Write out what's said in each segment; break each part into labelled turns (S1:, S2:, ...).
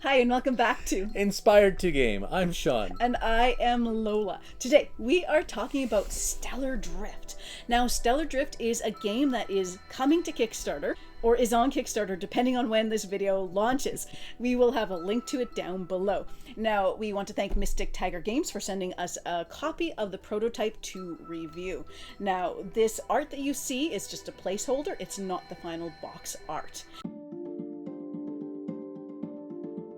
S1: Hi, and welcome back to
S2: Inspired to Game. I'm Sean.
S1: And I am Lola. Today, we are talking about Stellar Drift. Now, Stellar Drift is a game that is coming to Kickstarter, or is on Kickstarter, depending on when this video launches. We will have a link to it down below. Now, we want to thank Mystic Tiger Games for sending us a copy of the prototype to review. Now, this art that you see is just a placeholder. It's not the final box art.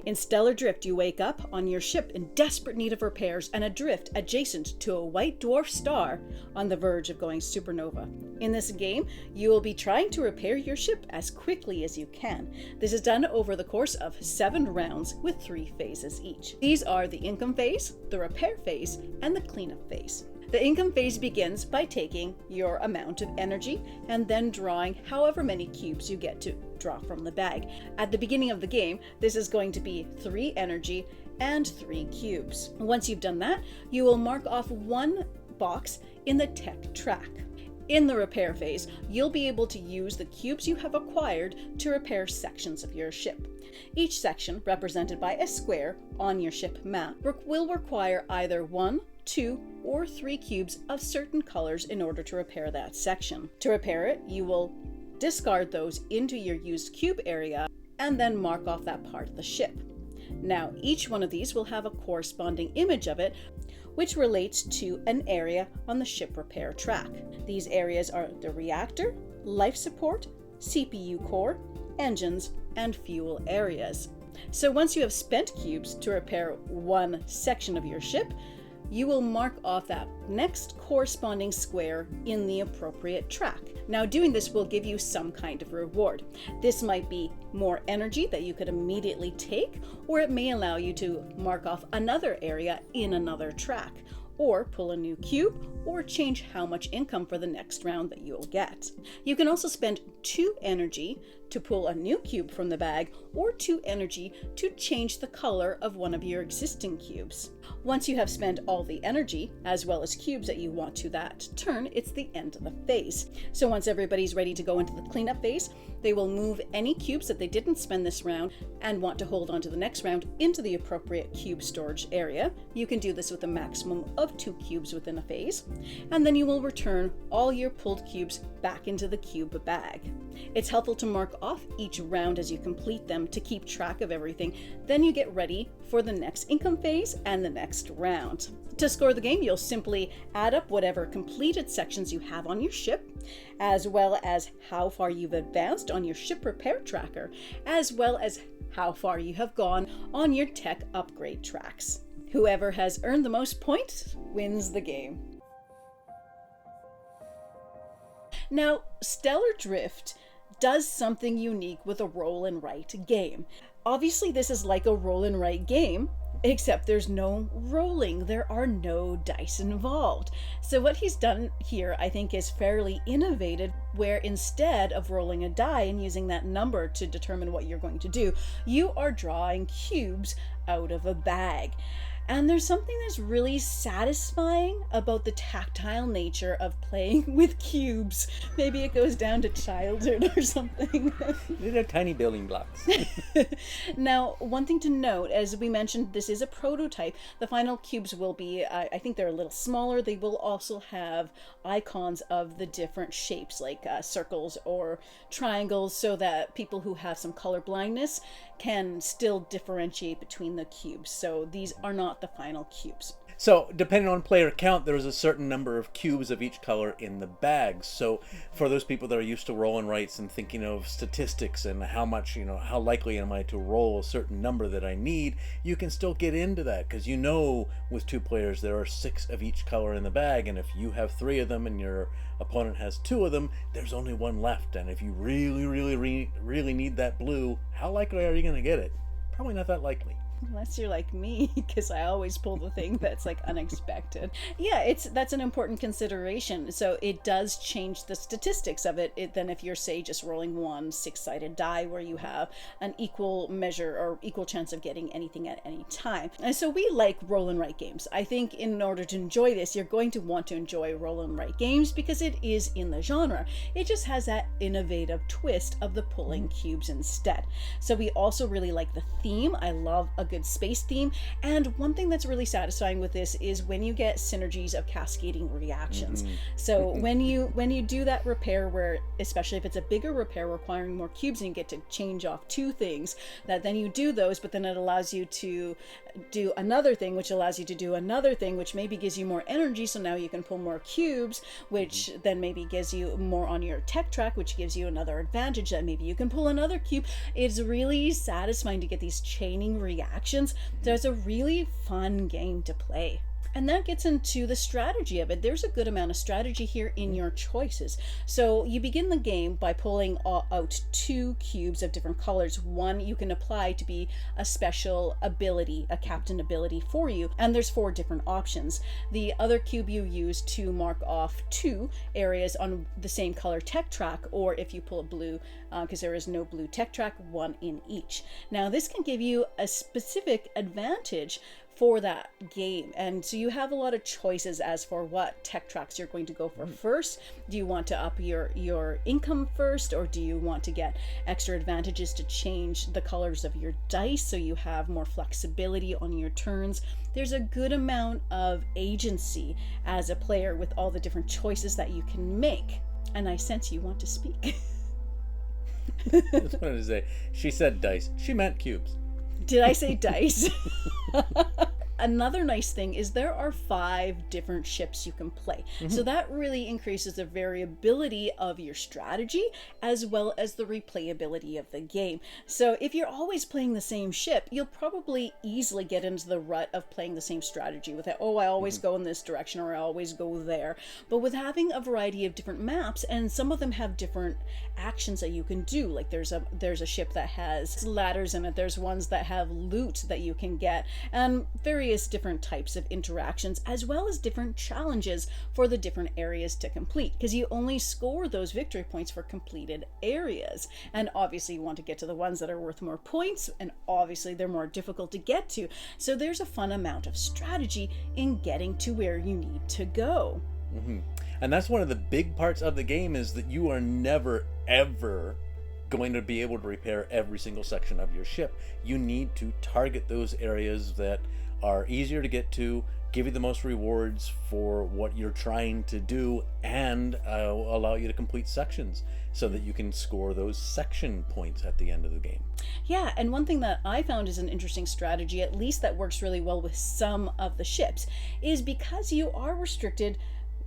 S1: In Stellar Drift, you wake up on your ship in desperate need of repairs and adrift adjacent to a white dwarf star on the verge of going supernova. In this game, you will be trying to repair your ship as quickly as you can. This is done over the course of 7 rounds with 3 phases each. These are the income phase, the repair phase, and the cleanup phase. The income phase begins by taking your amount of energy and then drawing however many cubes you get to draw from the bag. At the beginning of the game, this is going to be 3 energy and 3 cubes. Once you've done that, you will mark off 1 box in the tech track. In the repair phase, you'll be able to use the cubes you have acquired to repair sections of your ship. Each section, represented by a square on your ship map, will require either 1, 2, or 3 cubes of certain colors in order to repair that section. To repair it, you will discard those into your used cube area and then mark off that part of the ship. Now, each one of these will have a corresponding image of it, which relates to an area on the ship repair track. These areas are the reactor, life support, CPU core, engines, and fuel areas. So once you have spent cubes to repair one section of your ship, you will mark off that next corresponding square in the appropriate track. Now, doing this will give you some kind of reward. This might be more energy that you could immediately take, or it may allow you to mark off another area in another track, or pull a new cube, or change how much income for the next round that you'll get. You can also spend 2 energy to pull a new cube from the bag, or 2 energy to change the color of one of your existing cubes. Once you have spent all the energy, as well as cubes that you want to that turn, it's the end of the phase. So once everybody's ready to go into the cleanup phase, they will move any cubes that they didn't spend this round and want to hold on to the next round into the appropriate cube storage area. You can do this with a maximum of 2 cubes within a phase, and then you will return all your pulled cubes back into the cube bag. It's helpful to mark off each round as you complete them to keep track of everything. Then you get ready for the next income phase and the next round. To score the game, you'll simply add up whatever completed sections you have on your ship, as well as how far you've advanced on your ship repair tracker, as well as how far you have gone on your tech upgrade tracks. Whoever has earned the most points wins the game. Now, Stellar Drift does something unique with a roll and write game. Obviously, this is like a roll and write game, except there's no rolling. There are no dice involved. So what he's done here, I think, is fairly innovative, where instead of rolling a die and using that number to determine what you're going to do, you are drawing cubes out of a bag. And there's something that's really satisfying about the tactile nature of playing with cubes. Maybe it goes down to childhood or something.
S2: These are tiny building blocks.
S1: Now, one thing to note, as we mentioned, this is a prototype. The final cubes will be, I think they're a little smaller. They will also have icons of the different shapes, like circles or triangles, so that people who have some color blindness can still differentiate between the cubes. So these are not the final cubes.
S2: So, depending on player count, there's a certain number of cubes of each color in the bags. So, for those people that are used to roll and writes and thinking of statistics and how much, how likely am I to roll a certain number that I need, you can still get into that, because with 2 players there are 6 of each color in the bag, and if you have 3 of them and your opponent has 2 of them, there's only 1 left. And if you really need that blue, how likely are you going to get it? Probably not that likely.
S1: Unless you're like me, because I always pull the thing that's like unexpected. Yeah, that's an important consideration. So it does change the statistics of it than if you're, say, just rolling one 6-sided die where you have an equal measure or equal chance of getting anything at any time. And so we like roll and write games. I think in order to enjoy this, you're going to want to enjoy roll and write games because it is in the genre. It just has that innovative twist of the pulling cubes instead. So we also really like the theme. I love a good space theme, and one thing that's really satisfying with this is when you get synergies of cascading reactions. So when you do that repair, where especially if it's a bigger repair requiring more cubes and you get to change off 2 things, that then you do those, but then it allows you to do another thing, which allows you to do another thing, which maybe gives you more energy, so now you can pull more cubes, which then maybe gives you more on your tech track, which gives you another advantage that maybe you can pull another cube. It's really satisfying to get these chaining reactions. So it's a really fun game to play. And that gets into the strategy of it. There's a good amount of strategy here in your choices. So you begin the game by pulling out 2 cubes of different colors. One you can apply to be a special ability, a captain ability for you. And there's 4 different options. The other cube you use to mark off 2 areas on the same color tech track, or if you pull a blue, because there is no blue tech track, 1 in each. Now this can give you a specific advantage for that game, and so you have a lot of choices as for what tech tracks you're going to go for first. Do you want to up your income first, or do you want to get extra advantages to change the colors of your dice so you have more flexibility on your turns? There's a good amount of agency as a player with all the different choices that you can make, and I sense you want to speak.
S2: I just wanted to say, she said dice, she meant cubes.
S1: Did I say dice? Another nice thing is there are 5 different ships you can play. So that really increases the variability of your strategy as well as the replayability of the game. So if you're always playing the same ship, you'll probably easily get into the rut of playing the same strategy with it. Oh, I always go in this direction, or I always go there. But with having a variety of different maps, and some of them have different actions that you can do, like there's a ship that has ladders in it, there's ones that have loot that you can get, and various different types of interactions, as well as different challenges for the different areas to complete, because you only score those victory points for completed areas, and obviously you want to get to the ones that are worth more points, and obviously they're more difficult to get to. So there's a fun amount of strategy in getting to where you need to go.
S2: And that's one of the big parts of the game, is that you are never ever going to be able to repair every single section of your ship. You need to target those areas that are easier to get to, give you the most rewards for what you're trying to do, and allow you to complete sections so that you can score those section points at the end of the game.
S1: Yeah, and one thing that I found is an interesting strategy, at least that works really well with some of the ships, is because you are restricted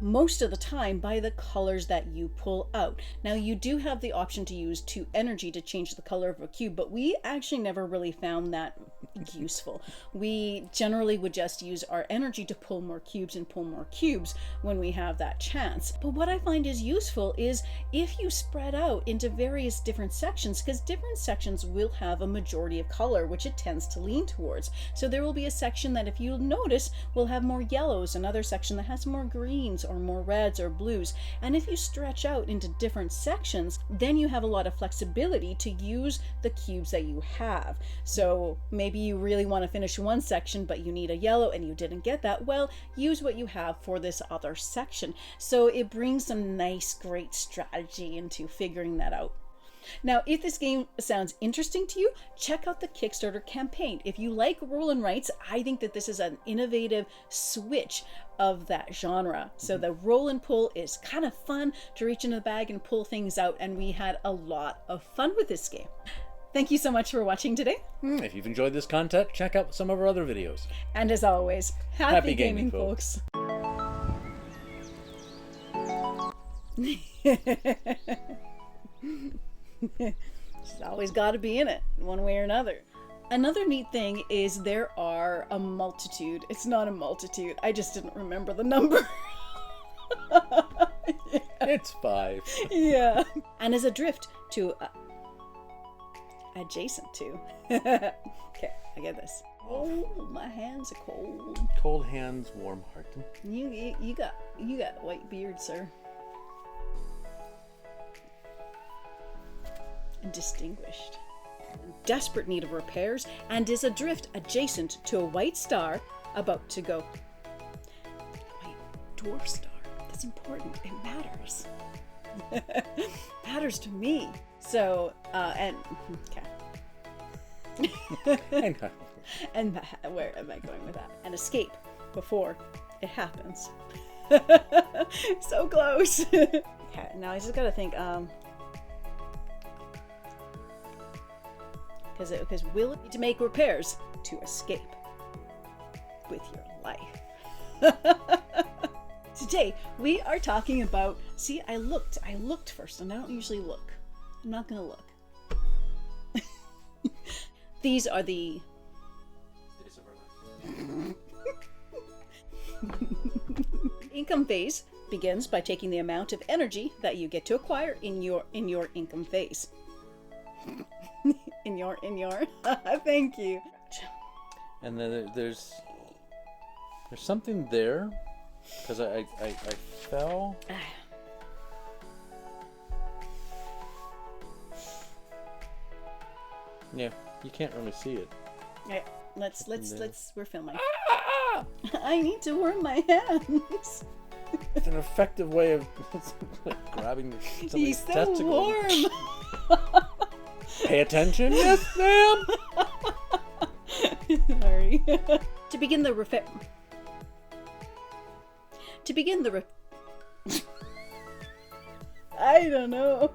S1: most of the time by the colors that you pull out. Now you do have the option to use 2 energy to change the color of a cube, but we actually never really found that useful. We generally would just use our energy to pull more cubes and pull more cubes when we have that chance. But what I find is useful is if you spread out into various different sections, because different sections will have a majority of color, which it tends to lean towards. So there will be a section that, if you'll notice, will have more yellows, another section that has more greens or more reds or blues. And if you stretch out into different sections, then you have a lot of flexibility to use the cubes that you have. So maybe you really want to finish one section, but you need a yellow and you didn't get that. Well, use what you have for this other section. So it brings some nice, great strategy into figuring that out. Now, if this game sounds interesting to you, check out the Kickstarter campaign. If you like roll and writes, I think that this is an innovative switch of that genre. So the roll and pull is kind of fun to reach into the bag and pull things out, and we had a lot of fun with this game. Thank you so much for watching today.
S2: If you've enjoyed this content, check out some of our other videos.
S1: And as always, happy gaming, folks. She's always got to be in it, one way or another. Another neat thing is there are a multitude. It's not a multitude. I just didn't remember the number.
S2: Yeah. It's 5.
S1: Yeah. And as a drift to... adjacent to. Okay, I get this. Oh, my hands are cold.
S2: Cold hands, warm heart.
S1: You got white beard, sir. And distinguished. In desperate need of repairs and is adrift adjacent to a white star about to go. White dwarf star. That's important. It matters. Matters to me. So, and okay. And where am I going with that? And escape before it happens. So close. Okay, now I just gotta think. Because will need to make repairs to escape with your life. Today we are talking about. See, I looked first, and I don't usually look. I'm not gonna look. These are the. Income phase begins by taking the amount of energy that you get to acquire in your income phase. in your thank you.
S2: And then there's something there because I fell. Yeah, you can't really see it.
S1: Yeah, let's we're filming. I need to warm my hands.
S2: It's an effective way of grabbing somebody's testicles.
S1: He's so warm.
S2: Pay attention. Yes, ma'am.
S1: Sorry. To begin the I don't know.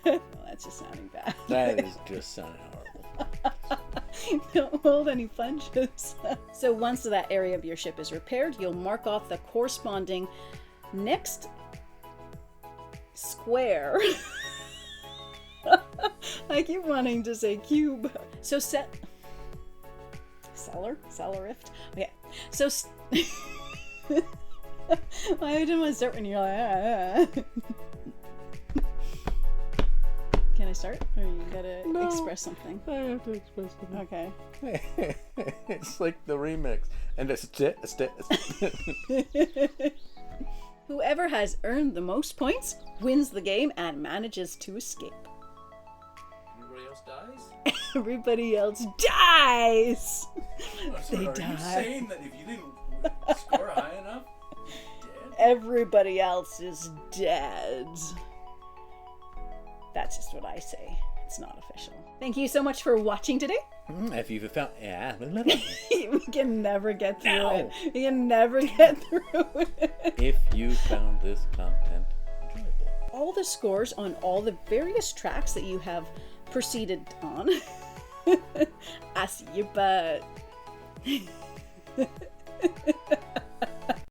S1: Oh, that's just sounding bad.
S2: That is just sounding horrible.
S1: Don't hold any punches. So once that area of your ship is repaired, you'll mark off the corresponding next square. I keep wanting to say cube. So Celerift? Okay. So I didn't want to start when you're like, Can I start? Or you gotta express something?
S2: I have to express something.
S1: Okay.
S2: It's like the remix. And it's
S1: Whoever has earned the most points wins the game and manages to escape.
S2: Everybody else dies?
S1: Everybody else dies! They
S2: Are
S1: die.
S2: you saying that if you didn't score high enough, dead?
S1: Everybody else is dead. That's just what I say. It's not official. Thank you so much for watching today.
S2: If you've found... Yeah.
S1: We can never get through it. We can never get through it.
S2: If you found this content enjoyable.
S1: All the scores on all the various tracks that you have proceeded on. I see your butt.